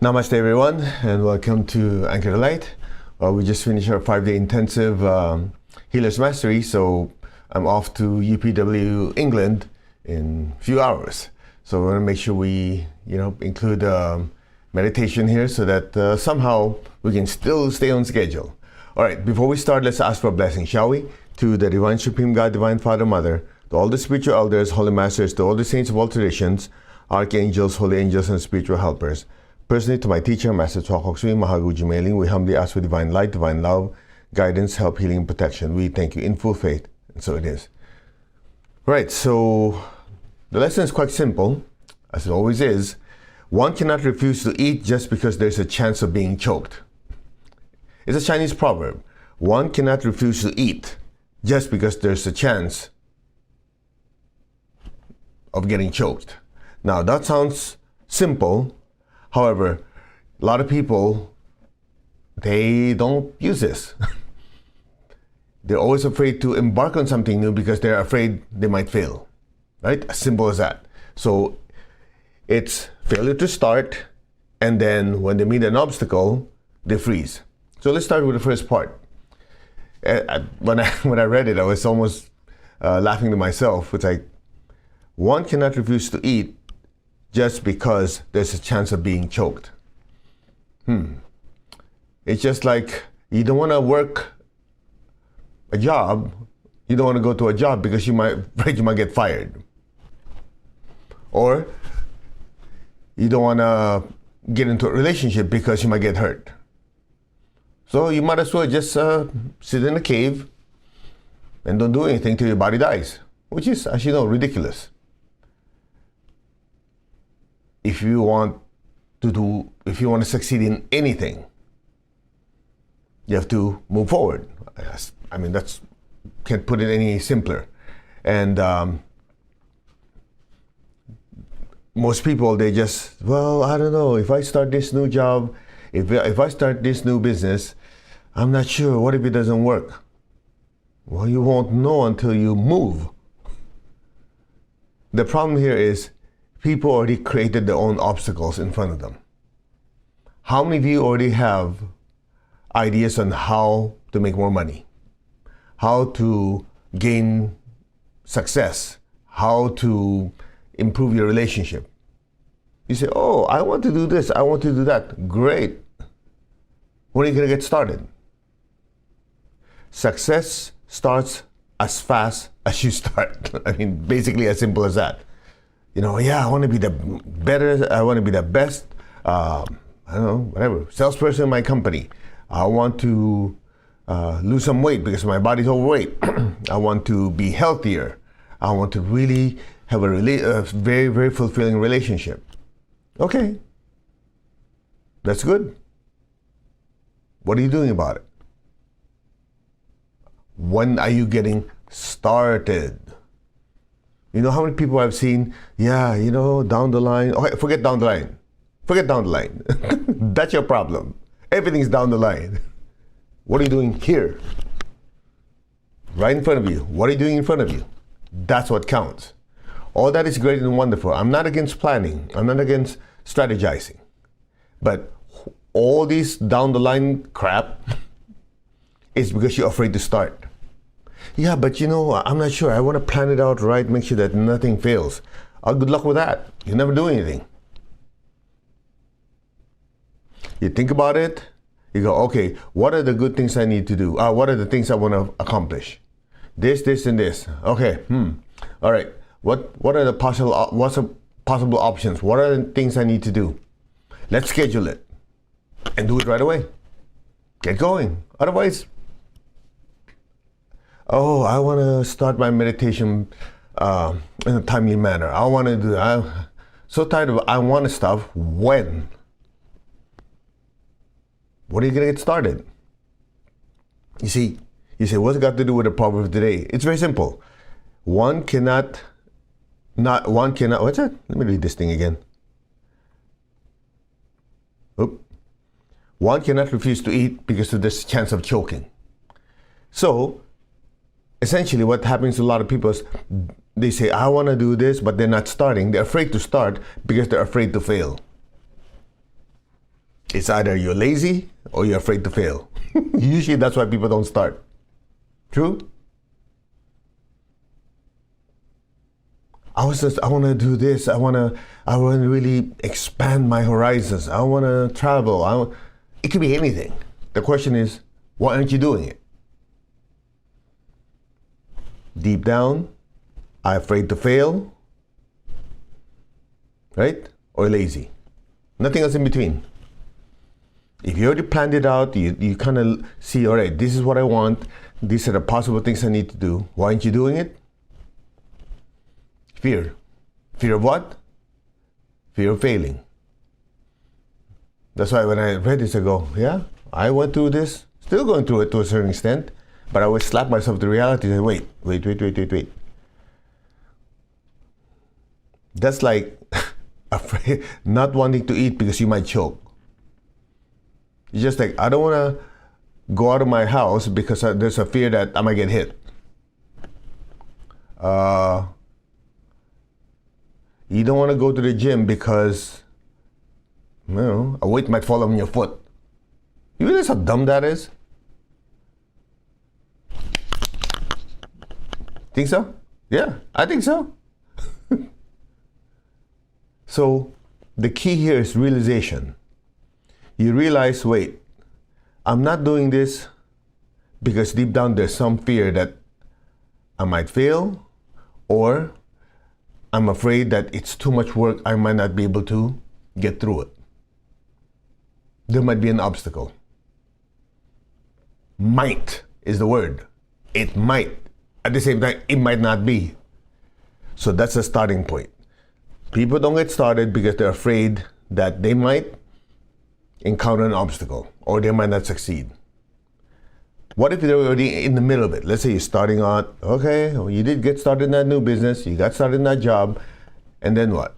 Namaste everyone, and welcome to Anchor the Light. Well, we just finished our 5-day intensive Healer's Mastery, so I'm off to UPW England in a few hours. So we're going to make sure we, include meditation here so that somehow we can still stay on schedule. All right, before we start, let's ask for a blessing, shall we? To the Divine Supreme God, Divine Father, Mother, to all the spiritual elders, holy masters, to all the saints of all traditions, archangels, holy angels, and spiritual helpers. Personally, to my teacher, Master Twakok Sui Mahaguji Mailing, we humbly ask for divine light, divine love, guidance, help, healing, and protection. We thank you in full faith, and so it is. Right, so the lesson is quite simple, as it always is. One cannot refuse to eat just because there's a chance of being choked. It's a Chinese proverb. One cannot refuse to eat just because there's a chance of getting choked. Now, that sounds simple. However, a lot of people, they don't use this. They're always afraid to embark on something new because they're afraid they might fail, right? As simple as that. So it's failure to start, and then when they meet an obstacle, they freeze. So let's start with the first part. When I read it, I was almost laughing to myself. It's like, one cannot refuse to eat just because there's a chance of being choked. It's just like you don't want to work a job, you don't want to go to a job because you might get fired. Or you don't want to get into a relationship because you might get hurt. So you might as well just sit in a cave and don't do anything till your body dies, which is, as you know, ridiculous. If you want to succeed in anything, you have to move forward. I mean, that's, can't put it any simpler. And most people, they just, well, I don't know, if I start this new job, if I start this new business, I'm not sure, what if it doesn't work? Well, you won't know until you move. The problem here is, people already created their own obstacles in front of them. How many of you already have ideas on how to make more money, how to gain success, how to improve your relationship? You say, oh, I want to do this, I want to do that. Great. When are you going to get started? Success starts as fast as you start. I mean, basically as simple as that. I want to be the better, I want to be the best, I don't know, whatever, salesperson in my company. I want to lose some weight because my body's overweight. I want to be healthier. I want to really have a very, very fulfilling relationship. Okay, that's good. What are you doing about it? When are you getting started? You know how many people I've seen, down the line. Okay, forget down the line. Forget down the line. That's your problem. Everything's down the line. What are you doing here? Right in front of you. What are you doing in front of you? That's what counts. All that is great and wonderful. I'm not against planning. I'm not against strategizing. But all this down the line crap is because you're afraid to start. Yeah, but I'm not sure. I want to plan it out right, make sure that nothing fails. Good luck with that. You never do anything. You think about it, you go, okay, what are the good things I need to do? What are the things I want to accomplish? This, and this. Okay, all right. What are the possible options? What are the things I need to do? Let's schedule it and do it right away. Get going. Otherwise, oh, I want to start my meditation in a timely manner. I want to do that. I'm so tired of I want to stuff. When? What are you going to get started? You say, what's it got to do with the proverb today? It's very simple. What's that? Let me read this thing again. One cannot refuse to eat because of this chance of choking. So, essentially what happens to a lot of people is they say, I want to do this, but they're not starting. They're afraid to start because they're afraid to fail. It's either you're lazy or you're afraid to fail. Usually that's why people don't start. True? I want to do this. I want to really expand my horizons. I want to travel. It could be anything. The question is, why aren't you doing it? Deep down, I'm afraid to fail, right? Or lazy. Nothing else in between. If you already planned it out, you kind of see, all right, this is what I want. These are the possible things I need to do. Why aren't you doing it? Fear. Fear of what? Fear of failing. That's why when I read this, I go, yeah, I went through this, still going through it to a certain extent, but I always slap myself to reality and say, wait. That's like afraid, not wanting to eat because you might choke. It's just like, I don't want to go out of my house because there's a fear that I might get hit. You don't want to go to the gym because, a weight might fall on your foot. You realize how dumb that is? Think so? Yeah, I think so. So the key here is realization. You realize, wait, I'm not doing this because deep down there's some fear that I might fail, or I'm afraid that it's too much work, I might not be able to get through it. There might be an obstacle. Might is the word. It might. At the same time, it might not be. So that's a starting point. People don't get started because they're afraid that they might encounter an obstacle or they might not succeed. What if they're already in the middle of it? Let's say you're starting out, okay, well, you did get started in that new business, you got started in that job, and then what?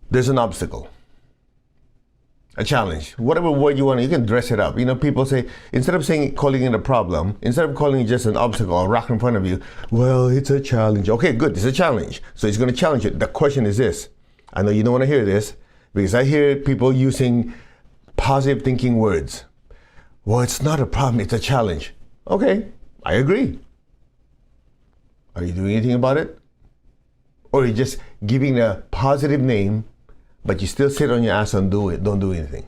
There's an obstacle, a challenge, whatever word you want, you can dress it up. People say, instead of calling it a problem, instead of calling it just an obstacle, a rock in front of you, well, it's a challenge. Okay, good, it's a challenge. So it's going to challenge it. The question is this. I know you don't want to hear this because I hear people using positive thinking words. Well, it's not a problem, it's a challenge. Okay, I agree. Are you doing anything about it? Or are you just giving a positive name, but you still sit on your ass and don't do anything?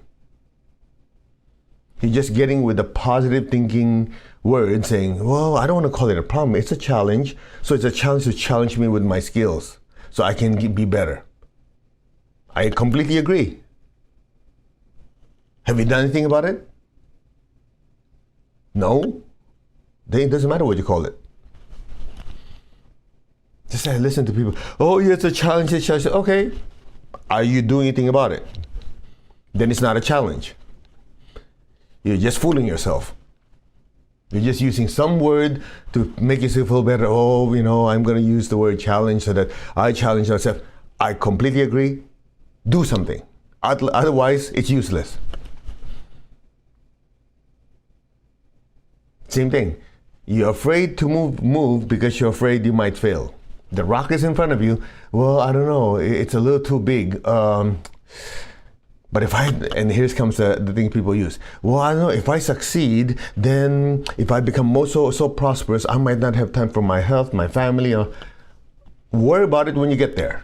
You're just getting with a positive thinking word saying, well, I don't want to call it a problem, it's a challenge. So it's a challenge to challenge me with my skills so I can be better. I completely agree. Have you done anything about it? No? Then it doesn't matter what you call it. Just listen to people. Oh, yeah, it's a challenge, it's a challenge. Okay. Are you doing anything about it? Then it's not a challenge. You're just fooling yourself. You're just using some word to make yourself feel better. Oh, I'm going to use the word challenge so that I challenge myself. I completely agree. Do something. Otherwise, it's useless. Same thing. You're afraid to move because you're afraid you might fail. The rock is in front of you. Well, I don't know. It's a little too big. But and here comes the thing people use. Well, I don't know. If I succeed, then if I become so prosperous, I might not have time for my health, my family. Worry about it when you get there.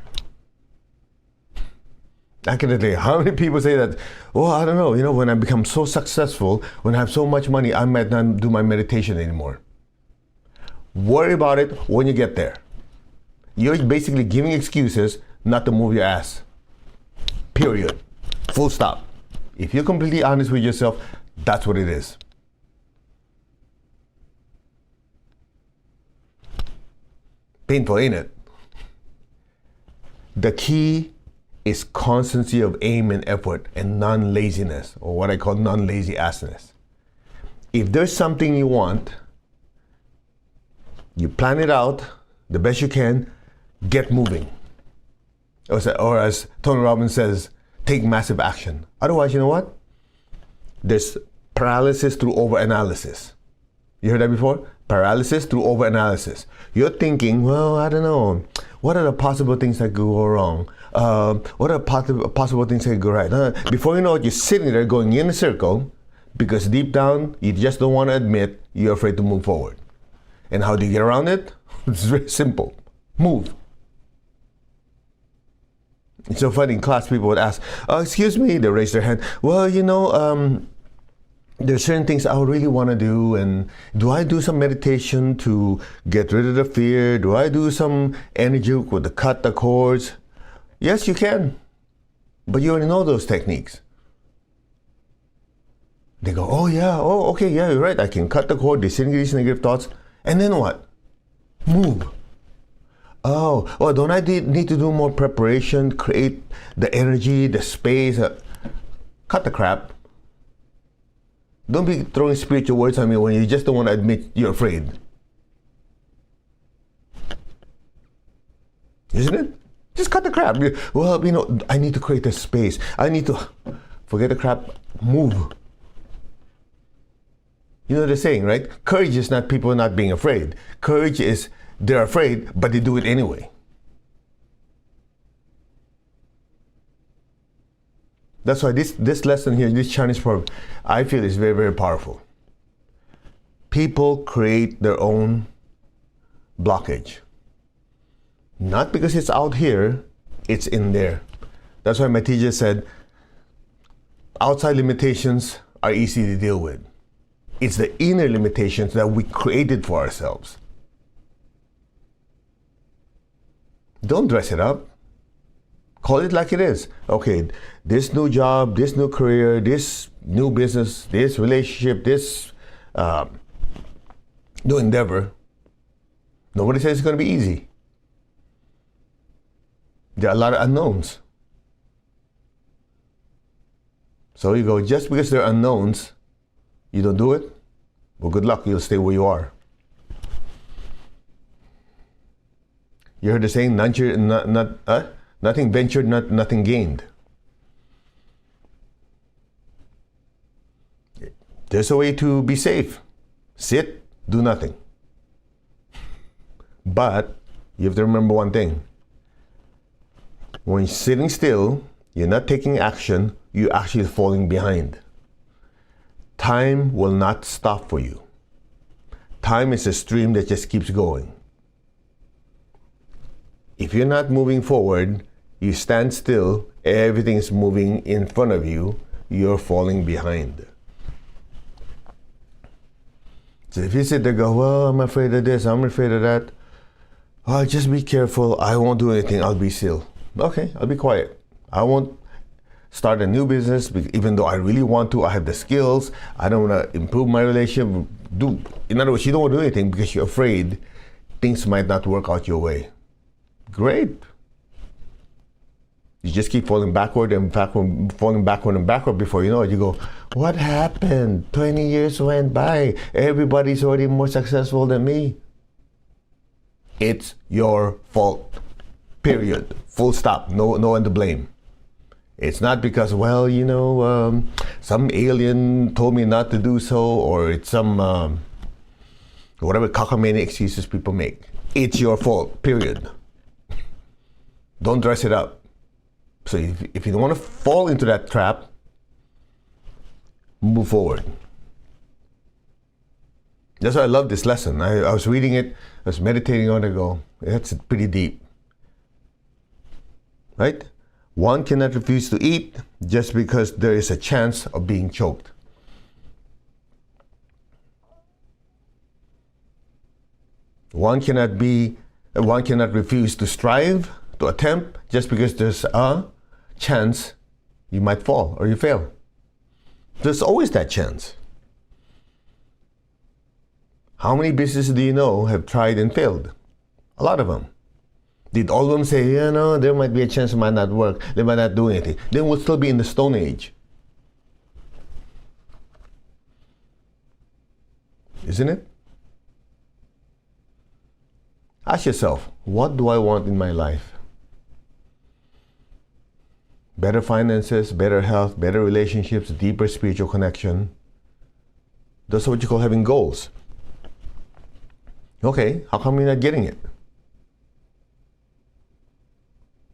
I can tell you, how many people say that, well, I don't know, when I become so successful, when I have so much money, I might not do my meditation anymore. Worry about it when you get there. You're basically giving excuses not to move your ass. Period. Full stop. If you're completely honest with yourself, that's what it is. Painful, ain't it? The key is constancy of aim and effort and non-laziness, or what I call non-lazy assness. If there's something you want, you plan it out the best you can, get moving. Or as Tony Robbins says, take massive action. Otherwise, you know what? There's paralysis through overanalysis. You heard that before? Paralysis through overanalysis. You're thinking, well, I don't know. What are the possible things that could go wrong? What are possible things that could go right? Before you know it, you're sitting there going in a circle because deep down, you just don't want to admit you're afraid to move forward. And how do you get around it? It's very simple. Move. It's so funny, in class people would ask, excuse me, they raise their hand. Well, there's certain things I really want to do, and do I do some meditation to get rid of the fear? Do I do some energy with the cut the cords? Yes, you can, but you already know those techniques. They go, oh yeah, oh okay, yeah, you're right. I can cut the cord, disengage these negative thoughts, and then what? Move. Oh, well, don't I need to do more preparation, create the energy, the space? Cut the crap. Don't be throwing spiritual words at me when you just don't want to admit you're afraid. Isn't it? Just cut the crap. Well, I need to create a space. I need to forget the crap, move. You know the saying, right? Courage is not people not being afraid. Courage is they're afraid, but they do it anyway. That's why this lesson here, this Chinese proverb, I feel is very, very powerful. People create their own blockage. Not because it's out here, it's in there. That's why my teacher said, outside limitations are easy to deal with. It's the inner limitations that we created for ourselves. Don't dress it up. Call it like it is. Okay, this new job, this new career, this new business, this relationship, this new endeavor. Nobody says it's going to be easy. There are a lot of unknowns. So you go, just because there are unknowns, you don't do it? Well, good luck, you'll stay where you are. You heard the saying, nothing ventured, nothing gained. There's a way to be safe. Sit, do nothing. But you have to remember one thing. When you're sitting still, you're not taking action, you're actually falling behind. Time will not stop for you. Time is a stream that just keeps going. If you're not moving forward, you stand still, everything is moving in front of you, you're falling behind. So if you sit there and go, well, I'm afraid of this, I'm afraid of that, oh, just be careful, I won't do anything, I'll be still. Okay, I'll be quiet. I won't start a new business, even though I really want to, I have the skills, I don't want to improve my relationship. In other words, you don't want to do anything because you're afraid things might not work out your way. Great. You just keep falling backward and backward, falling backward and backward. Before you know it, you go, what happened? 20 years went by. Everybody's already more successful than me. It's your fault. Period. Full stop. No one to blame. It's not because, well, some alien told me not to do so, or it's some, whatever cockamamie excuses people make. It's your fault. Period. Don't dress it up. So if you don't want to fall into that trap, move forward. That's why I love this lesson. I was reading it, I was meditating on it, go, that's pretty deep. Right? One cannot refuse to eat just because there is a chance of being choked. One cannot refuse to strive, to attempt, just because there's a chance you might fall or you fail. There's always that chance. How many businesses do you know have tried and failed? A lot of them. Did all of them say, there might be a chance it might not work, they might not do anything? Then we'll still be in the Stone Age. Isn't it? Ask yourself, what do I want in my life? Better finances, better health, better relationships, deeper spiritual connection. Those are what you call having goals. Okay, how come you're not getting it?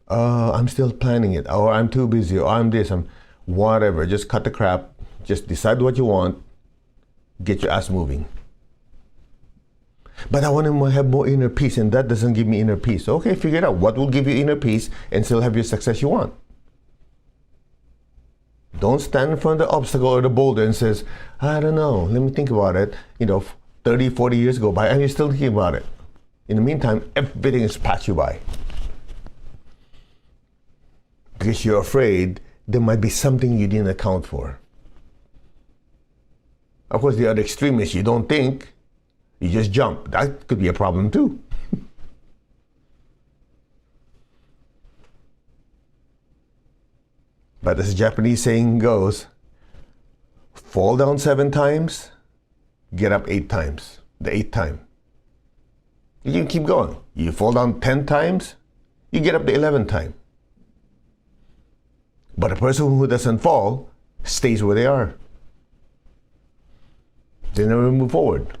I'm still planning it, or I'm too busy, or I'm this, I'm whatever. Just cut the crap. Just decide what you want. Get your ass moving. But I want to have more inner peace, and that doesn't give me inner peace. Okay, figure it out. What will give you inner peace and still have your success you want? Don't stand in front of the obstacle or the boulder and says, I don't know, let me think about it. 30, 40 years go by and you're still thinking about it. In the meantime, everything is passed you by. Because you're afraid there might be something you didn't account for. Of course, the other extreme is you don't think, you just jump. That could be a problem too. But as the Japanese saying goes, fall down 7 times, get up 8 times. The 8th time. You can keep going. You fall down 10 times, you get up the 11th time. But a person who doesn't fall stays where they are. They never move forward.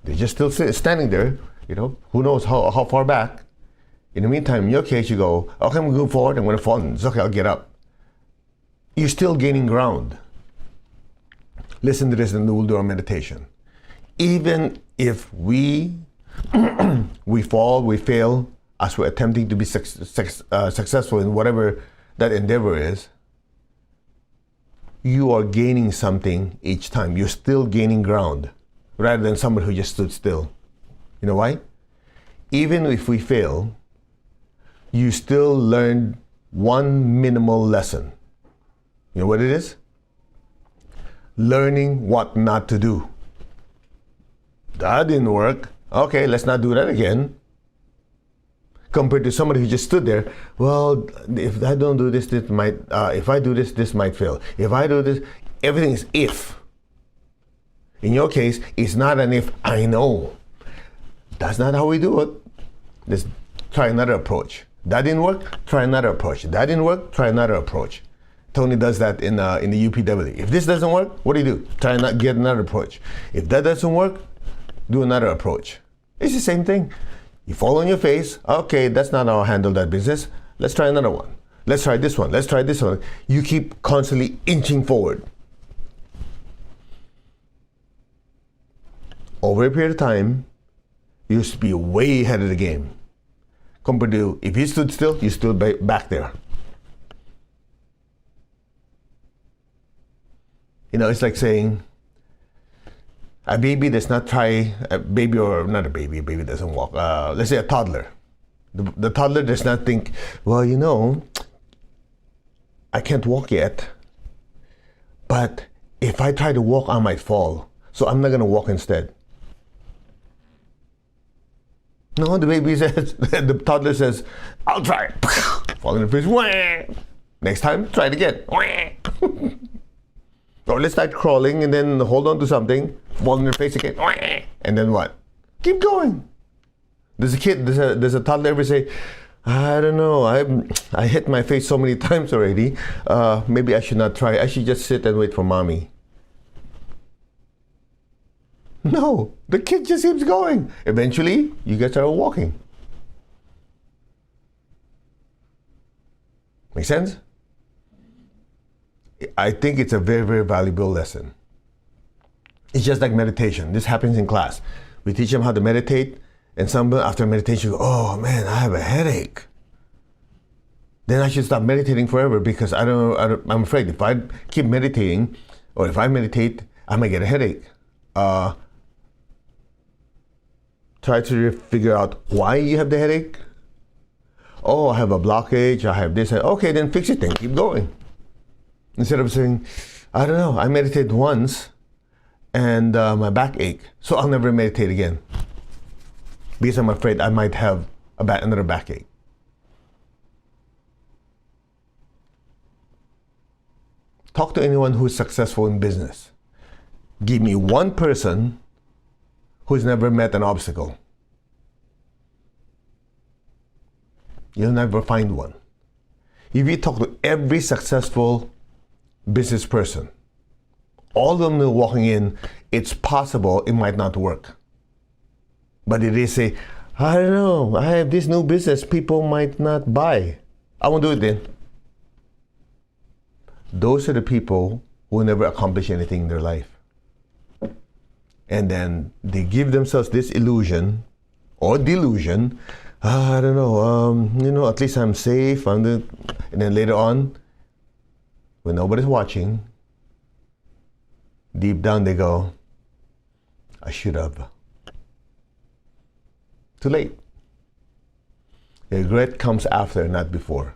They're just still standing there, who knows how far back. In the meantime, in your case, you go, okay, I'm going to go forward, I'm going to fall, it's okay, I'll get up. You're still gaining ground. Listen to this and we'll do our meditation. Even if we fall, we fail, as we're attempting to be successful in whatever that endeavor is, you are gaining something each time. You're still gaining ground rather than someone who just stood still. You know why? Even if we fail, you still learned one minimal lesson. You know what it is? Learning what not to do. That didn't work. Okay, let's not do that again. Compared to somebody who just stood there, well, if I don't do this, this might, if I do this, this might fail. If I do this, everything is if. In your case, it's not an if, I know. That's not how we do it. Let's try another approach. That didn't work, try another approach. That didn't work, try another approach. Tony does that in the UPW. If this doesn't work, what do? Try and get another approach. If that doesn't work, do another approach. It's the same thing. You fall on your face. Okay, that's not how I handle that business. Let's try another one. Let's try this one. Let's try this one. You keep constantly inching forward. Over a period of time, you used to be way ahead of the game. Compared to if you stood still, you stood back there. It's like saying, a baby does not try, a baby doesn't walk. Let's say a toddler. The toddler does not think, well, I can't walk yet, but if I try to walk, I might fall. So I'm not going to walk instead. No, the baby says, the toddler says, I'll try. Fall in the face. Wah! Next time, try it again. Wah! Or let's start crawling and then hold on to something, fall in your face again, and then what? Keep going. There's a toddler ever say, I don't know, I hit my face so many times already, maybe I should not try, I should just sit and wait for mommy. No, the kid just keeps going. Eventually, you guys start walking. Make sense? I think it's a very, very valuable lesson. It's just like meditation. This happens in class. We teach them how to meditate, and some after meditation go, oh man, I have a headache. Then I should stop meditating forever because I'm afraid if I keep meditating, or if I meditate, I might get a headache. Try to figure out why you have the headache. Oh, I have a blockage, I have this. Okay, then fix it then, keep going. Instead of saying, I don't know, I meditated once and my back ache, so I'll never meditate again. Because I'm afraid I might have another backache. Talk to anyone who's successful in business. Give me one person who's never met an obstacle. You'll never find one. If you talk to every successful business person, all of them are walking in, it's possible it might not work. But if they say, I don't know, I have this new business, people might not buy. I won't do it then. Those are the people who never accomplish anything in their life. And then they give themselves this illusion or delusion. I don't know, at least I'm safe. And then later on, when nobody's watching, deep down they go, I should have. Too late. Regret comes after, not before.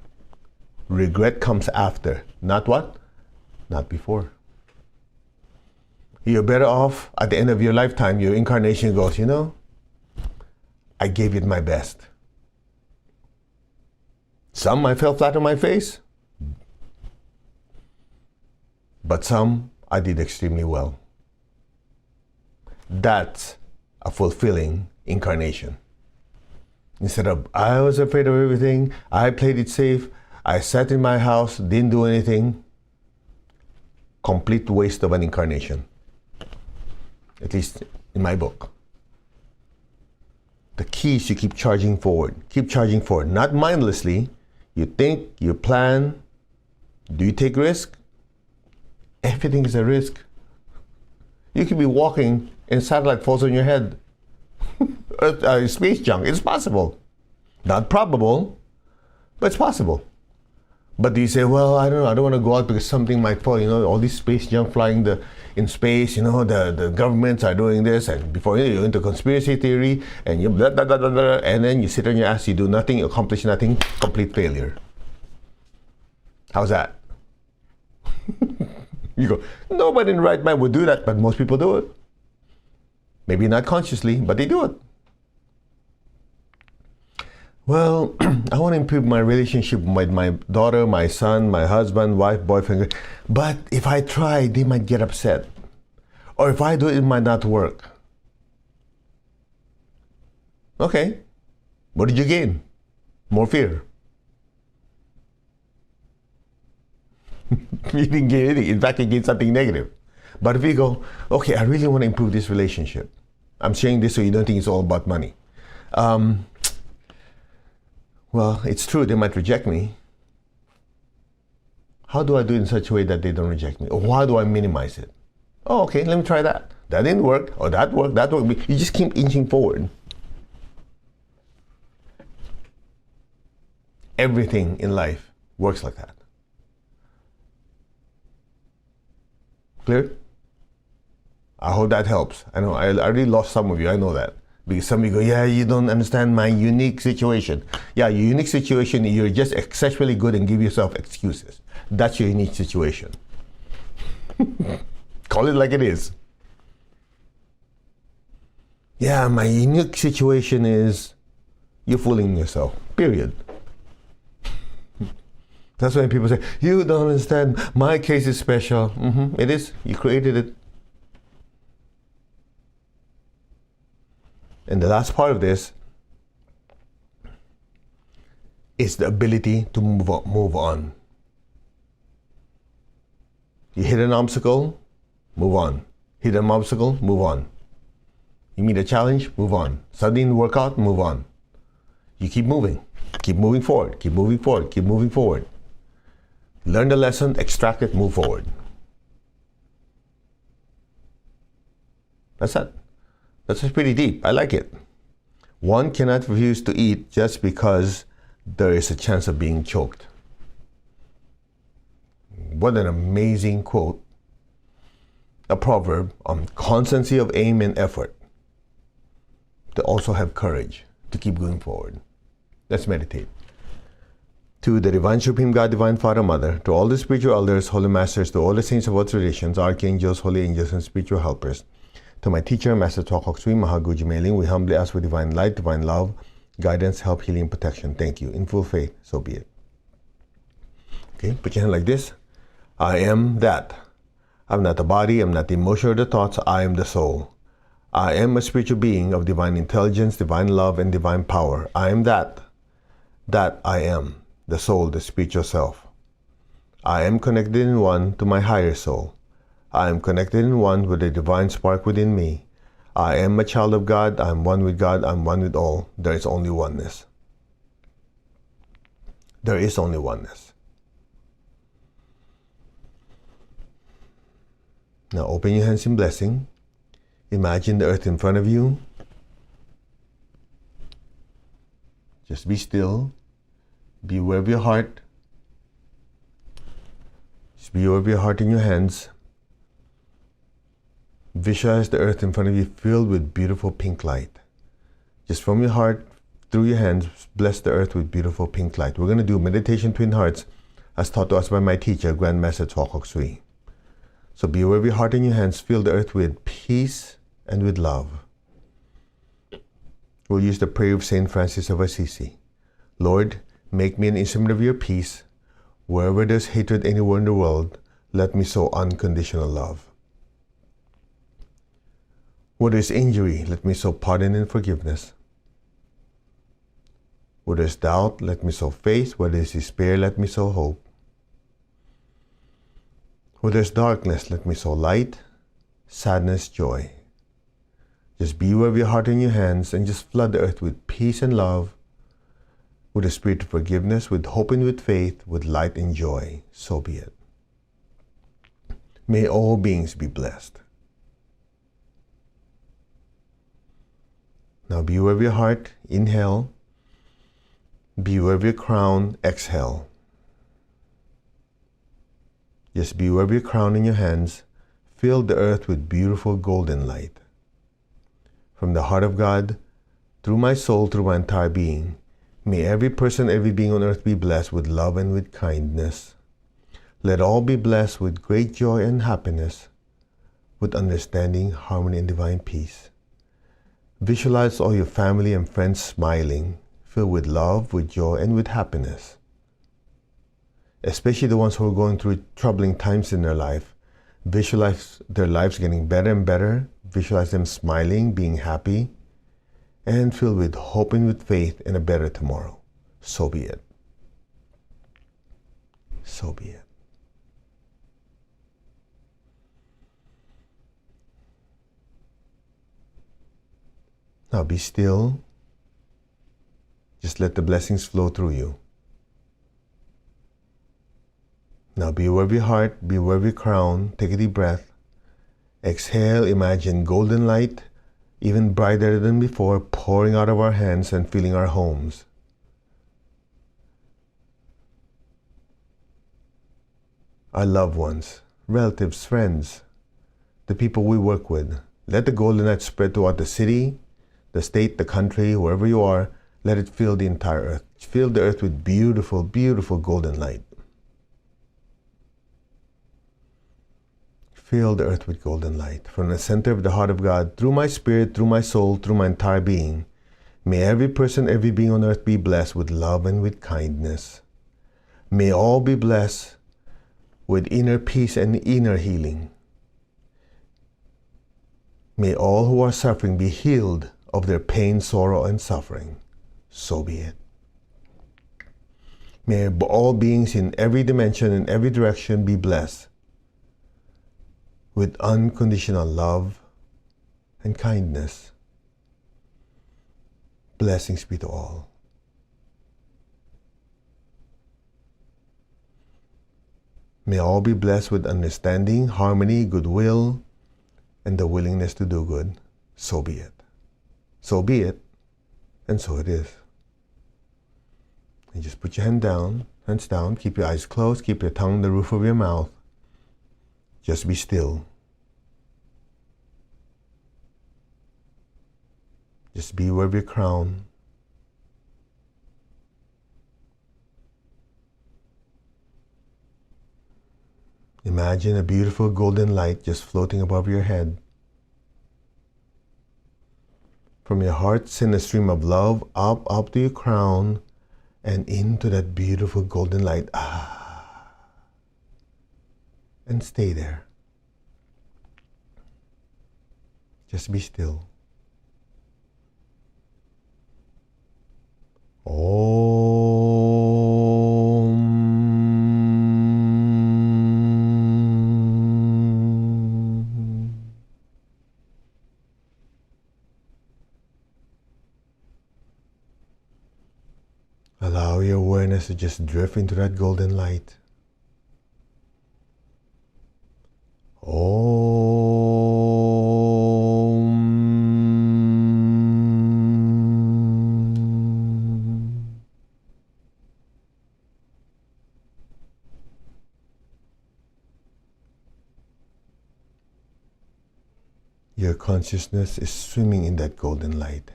Regret comes after, not what? Not before. You're better off at the end of your lifetime, your incarnation goes, I gave it my best. Some I fell flat on my face, but some I did extremely well. That's a fulfilling incarnation. Instead of, I was afraid of everything, I played it safe, I sat in my house, didn't do anything. Complete waste of an incarnation. At least in my book. The key is you keep charging forward. Keep charging forward. Not mindlessly. You think, you plan. Do you take risk? Everything is a risk. You could be walking and a satellite falls on your head. Space junk. It's possible. Not probable, but it's possible. But do you say, well, I don't know, I don't want to go out because something might fall, all these space junk flying in space, the governments are doing this, and before you're into conspiracy theory, and you blah, blah, blah, blah, blah, and then you sit on your ass, you do nothing, you accomplish nothing, complete failure. How's that? You go, nobody in the right mind would do that, but most people do it. Maybe not consciously, but they do it. Well, I want to improve my relationship with my daughter, my son, my husband, wife, boyfriend. But if I try, they might get upset. Or if I do it, it might not work. Okay. What did you gain? More fear. You didn't gain anything. In fact, you gained something negative. But if you go, okay, I really want to improve this relationship. I'm sharing this so you don't think it's all about money. Well, it's true, they might reject me. How do I do it in such a way that they don't reject me? Or how do I minimize it? Oh, okay, let me try that. That didn't work, or that worked, that worked. You just keep inching forward. Everything in life works like that. Clear? I hope that helps. I know I already lost some of you, I know that. Because some of you go, yeah, you don't understand my unique situation. Yeah, your unique situation, you're just exceptionally good and give yourself excuses. That's your unique situation. Call it like it is. Yeah, my unique situation is you're fooling yourself, period. That's when people say, you don't understand, my case is special. It is, you created it. And the last part of this is the ability to move on. You hit an obstacle, move on. Hit an obstacle, move on. You meet a challenge, move on. Something didn't work out, move on. You keep moving forward, keep moving forward, keep moving forward. Learn the lesson, extract it, move forward. That's it. That's pretty deep. I like it. One cannot refuse to eat just because there is a chance of being choked. What an amazing quote. A proverb on constancy of aim and effort. To also have courage to keep going forward. Let's meditate. To the Divine Supreme God, Divine Father, Mother, to all the spiritual elders, holy masters, to all the saints of all traditions, archangels, holy angels, and spiritual helpers, to my teacher, Master Tokok Sui Mahaguji Mailing, we humbly ask for divine light, divine love, guidance, help, healing, protection. Thank you. In full faith, so be it. Okay, put your hand like this. I am that. I'm not the body, I'm not the emotion or the thoughts, I am the soul. I am a spiritual being of divine intelligence, divine love, and divine power. I am that. That I am, the soul, the spiritual self. I am connected in one to my higher soul. I am connected in one with the divine spark within me. I am a child of God. I am one with God. I am one with all. There is only oneness. There is only oneness. Now open your hands in blessing. Imagine the earth in front of you. Just be still. Be aware of your heart. Just be aware of your heart in your hands. Visualize the earth in front of you filled with beautiful pink light. Just from your heart, through your hands, bless the earth with beautiful pink light. We're going to do meditation twin hearts as taught to us by my teacher, Grandmaster Twakok Sui. So be aware of your heart in your hands. Fill the earth with peace and with love. We'll use the prayer of Saint Francis of Assisi. Lord, make me an instrument of your peace. Wherever there's hatred anywhere in the world, let me sow unconditional love. Where there's injury, let me sow pardon and forgiveness. Where there's doubt, let me sow faith. Where there's despair, let me sow hope. Where there's darkness, let me sow light, sadness, joy. Just be aware of your heart in your hands and just flood the earth with peace and love, with a spirit of forgiveness, with hope and with faith, with light and joy. So be it. May all beings be blessed. Now be aware of your heart. Inhale. Be aware of your crown. Exhale. Just be aware of your crown in your hands. Fill the earth with beautiful golden light. From the heart of God, through my soul, through my entire being, may every person, every being on earth be blessed with love and with kindness. Let all be blessed with great joy and happiness, with understanding, harmony, and divine peace. Visualize all your family and friends smiling, filled with love, with joy, and with happiness. Especially the ones who are going through troubling times in their life. Visualize their lives getting better and better. Visualize them smiling, being happy, and filled with hope and with faith in a better tomorrow. So be it. So be it. Now be still. Just let the blessings flow through you. Now be aware of your heart, be aware of your crown. Take a deep breath. Exhale, imagine golden light, even brighter than before, pouring out of our hands and filling our homes. Our loved ones, relatives, friends, the people we work with. Let the golden light spread throughout the city, the state, the country, wherever you are. Let it fill the entire earth. Fill the earth with beautiful, beautiful golden light. Fill the earth with golden light. From the center of the heart of God, through my spirit, through my soul, through my entire being, may every person, every being on earth be blessed with love and with kindness. May all be blessed with inner peace and inner healing. May all who are suffering be healed of their pain, sorrow, and suffering. So be it. May all beings in every dimension, in every direction be blessed with unconditional love and kindness. Blessings be to all. May all be blessed with understanding, harmony, goodwill, and the willingness to do good. So be it. So be it, and so it is. And just put your hands down, keep your eyes closed, keep your tongue on the roof of your mouth. Just be still. Just be aware of your crown. Imagine a beautiful golden light just floating above your head. From your heart, send a stream of love up to your crown and into that beautiful golden light. And stay there. Just be still. Allow your awareness to just drift into that golden light. Your consciousness is swimming in that golden light.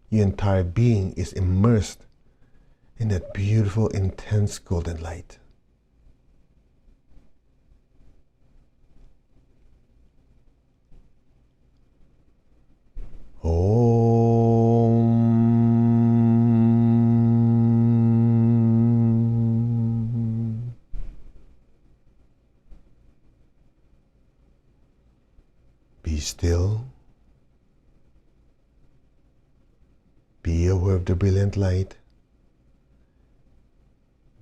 Your entire being is immersed in that beautiful, intense golden light. Be still. Be aware of the brilliant light.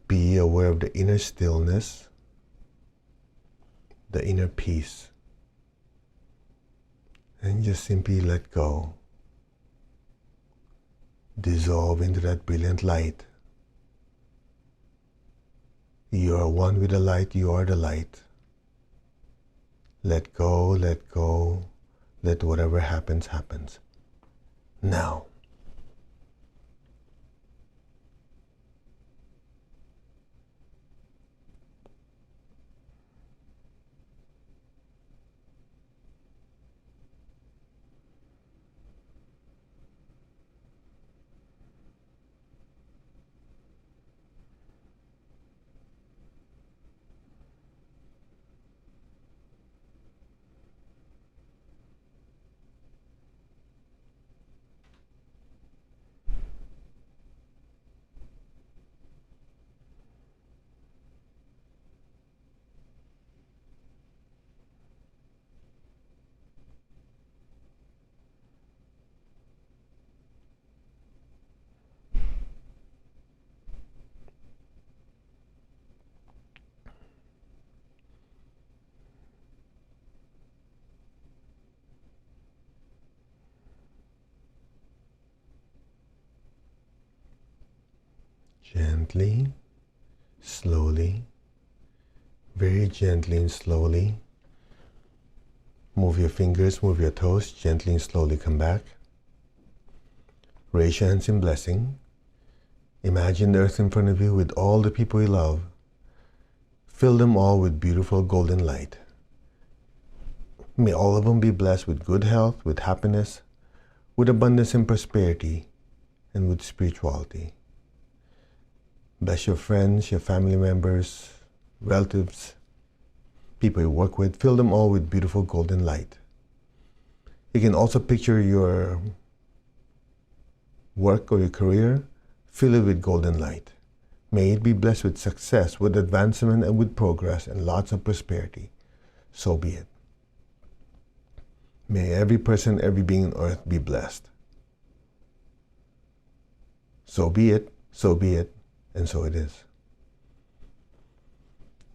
Be aware of the inner stillness, the inner peace. And just simply let go. Dissolve into that brilliant light. You are one with the light, you are the light. Let go, let go, let whatever happens, happens. Now. Gently, slowly, very gently and slowly. Move your fingers, move your toes, gently and slowly come back. Raise your hands in blessing. Imagine the earth in front of you with all the people you love. Fill them all with beautiful golden light. May all of them be blessed with good health, with happiness, with abundance and prosperity, and with spirituality. Bless your friends, your family members, relatives, people you work with. Fill them all with beautiful golden light. You can also picture your work or your career. Fill it with golden light. May it be blessed with success, with advancement, and with progress, and lots of prosperity. So be it. May every person, every being on earth be blessed. So be it, and so it is.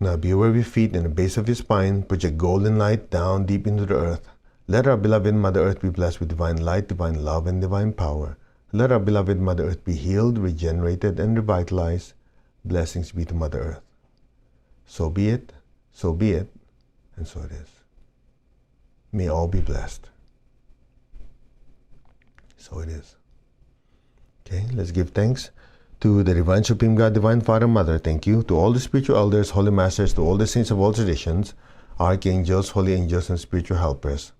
Now be aware of your feet and the base of your spine. Project golden light down deep into the earth. Let our beloved Mother Earth be blessed with divine light, divine love, and divine power. Let our beloved Mother Earth be healed, regenerated, and revitalized. Blessings be to Mother Earth. So be it, and so it is. May all be blessed. So it is. Okay, let's give thanks to the Divine Supreme God, Divine Father, Mother. Thank you. To all the spiritual elders, holy masters, to all the saints of all traditions, archangels, holy angels, and spiritual helpers.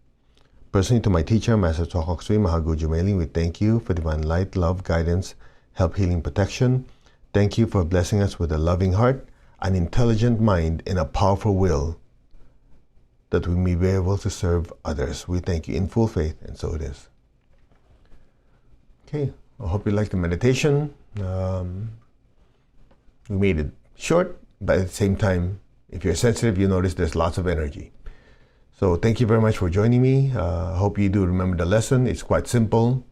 Personally, to my teacher, Master Chokhok Sui Mahagu Jumeling, we thank you for divine light, love, guidance, help, healing, protection. Thank you for blessing us with a loving heart, an intelligent mind, and a powerful will, that we may be able to serve others. We thank you in full faith, and so it is. Okay, I hope you liked the meditation. We made it short, but at the same time, if you're sensitive, you notice there's lots of energy. So thank you very much for joining me. I hope you do remember the lesson. It's quite simple.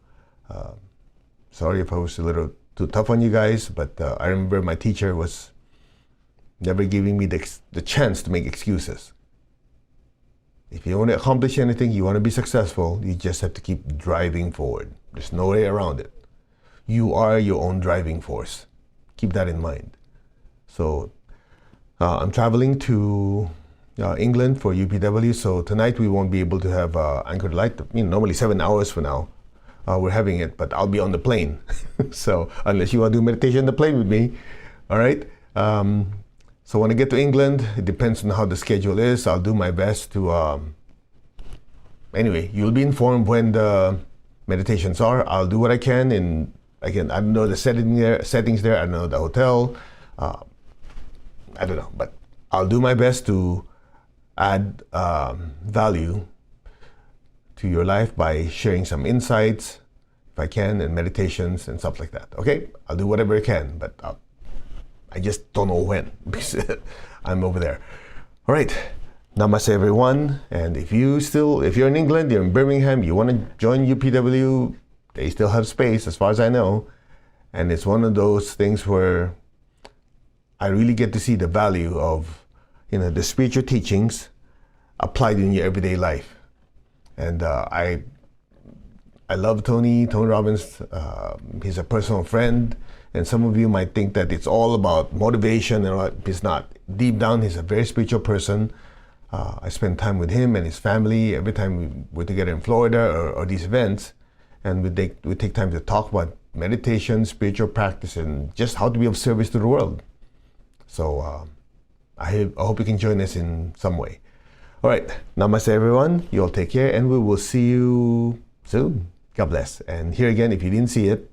Sorry if I was a little too tough on you guys, but I remember my teacher was never giving me the chance to make excuses. If you want to accomplish anything, you want to be successful, you just have to keep driving forward. There's no way around it. you are your own driving force. Keep that in mind. So I'm traveling to England for UPW, so tonight we won't be able to have Anchored Light. Normally 7 hours from now we're having it, but I'll be on the plane. So unless you want to do meditation on the plane with me, all right? So when I get to England, it depends on how the schedule is. I'll do my best to, anyway, you'll be informed when the meditations are. I'll do what I can, and again, I don't know the settings there, I don't know the hotel, I don't know, but I'll do my best to add value to your life by sharing some insights, if I can, and meditations and stuff like that. Okay, I'll do whatever I can, but I just don't know when because I'm over there. All right, namaste everyone. And if you're in England, you're in Birmingham, you want to join UPW, they still have space as far as I know. And it's one of those things where I really get to see the value of the spiritual teachings applied in your everyday life. And I love Tony Robbins. He's a personal friend, and some of you might think that it's all about motivation and all. He's not. Deep down, he's a very spiritual person. I spend time with him and his family every time we're together in Florida or these events, and we take time to talk about meditation, spiritual practice, and just how to be of service to the world. So I hope you can join us in some way. All right, namaste everyone. You all take care, and we will see you soon. God bless. And here again, if you didn't see it,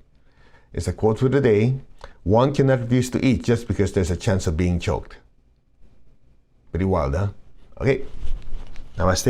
it's a quote for the day. One cannot refuse to eat just because there's a chance of being choked. Pretty wild, huh? Okay, namaste.